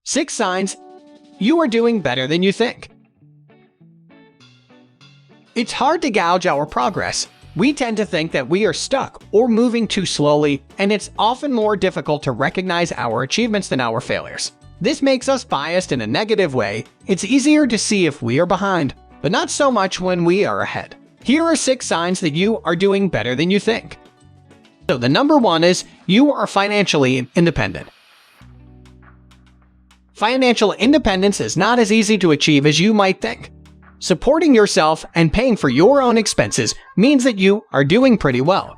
6 signs you are doing better than you think. It's hard to gauge our progress. We tend to think that we are stuck or moving too slowly, and it's often more difficult to recognize our achievements than our failures. This makes us biased in a negative way. It's easier to see if we are behind, but not so much when we are ahead. Here are 6 signs that you are doing better than you think. So the number 1 is you are financially independent. Financial independence is not as easy to achieve as you might think. Supporting yourself and paying for your own expenses means that you are doing pretty well.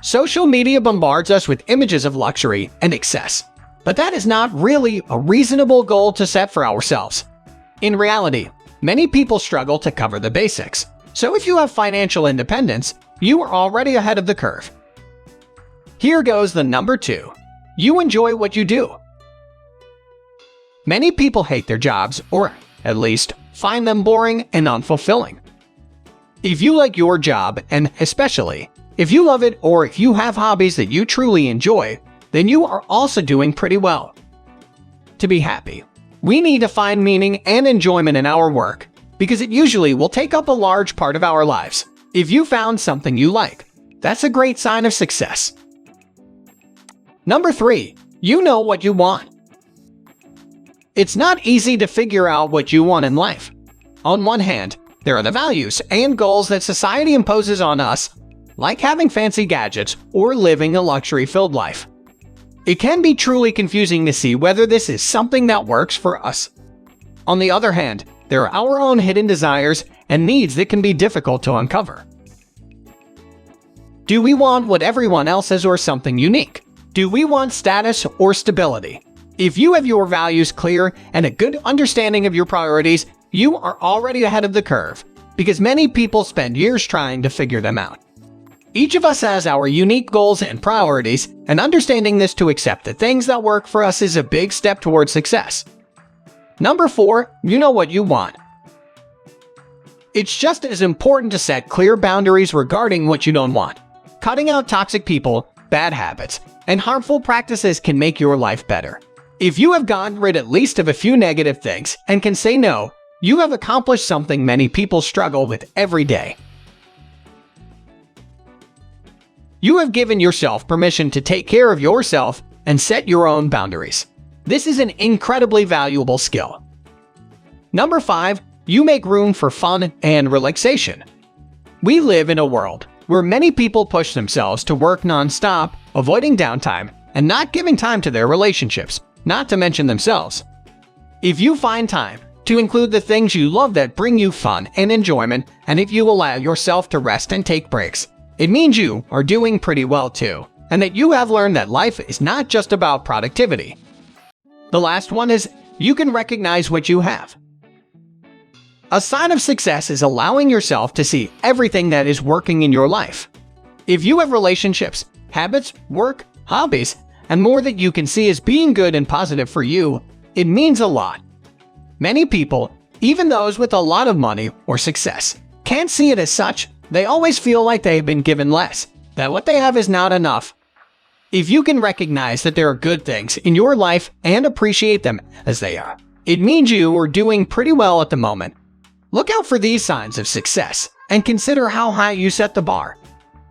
Social media bombards us with images of luxury and excess, but that is not really a reasonable goal to set for ourselves. In reality, many people struggle to cover the basics, so if you have financial independence, you are already ahead of the curve. Here goes the number 2. You enjoy what you do. Many people hate their jobs, or at least find them boring and unfulfilling. If you like your job, and especially if you love it or if you have hobbies that you truly enjoy, then you are also doing pretty well. To be happy, we need to find meaning and enjoyment in our work, because it usually will take up a large part of our lives. If you found something you like, that's a great sign of success. Number 3. You know what you want. It's not easy to figure out what you want in life. On one hand, there are the values and goals that society imposes on us, like having fancy gadgets or living a luxury-filled life. It can be truly confusing to see whether this is something that works for us. On the other hand, there are our own hidden desires and needs that can be difficult to uncover. Do we want what everyone else has or something unique? Do we want status or stability? If you have your values clear and a good understanding of your priorities, you are already ahead of the curve, because many people spend years trying to figure them out. Each of us has our unique goals and priorities, and understanding this to accept the things that work for us is a big step towards success. Number 4. You know what you want. It's just as important to set clear boundaries regarding what you don't want. Cutting out toxic people, bad habits, and harmful practices can make your life better. If you have gotten rid at least of a few negative things and can say no, you have accomplished something many people struggle with every day. You have given yourself permission to take care of yourself and set your own boundaries. This is an incredibly valuable skill. Number 5. You make room for fun and relaxation. We live in a world where many people push themselves to work non-stop, avoiding downtime, and not giving time to their relationships, not to mention themselves. If you find time to include the things you love that bring you fun and enjoyment, and if you allow yourself to rest and take breaks, it means you are doing pretty well too, and that you have learned that life is not just about productivity. The last one is you can recognize what you have. A sign of success is allowing yourself to see everything that is working in your life. If you have relationships, habits, work, hobbies, and more that you can see as being good and positive for you, it means a lot. Many people, even those with a lot of money or success, can't see it as such. They always feel like they have been given less, that what they have is not enough. If you can recognize that there are good things in your life and appreciate them as they are, it means you are doing pretty well at the moment. Look out for these signs of success and consider how high you set the bar.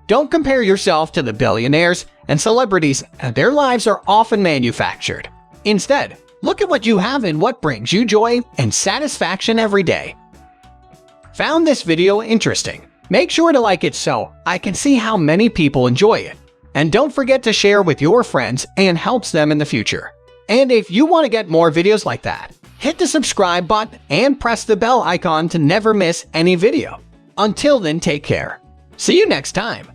Don't compare yourself to the billionaires and celebrities, and their lives are often manufactured. Instead, look at what you have and what brings you joy and satisfaction every day. Found this video interesting? Make sure to like it so I can see how many people enjoy it. And don't forget to share with your friends and helps them in the future. And if you want to get more videos like that, hit the subscribe button and press the bell icon to never miss any video. Until then, take care. See you next time.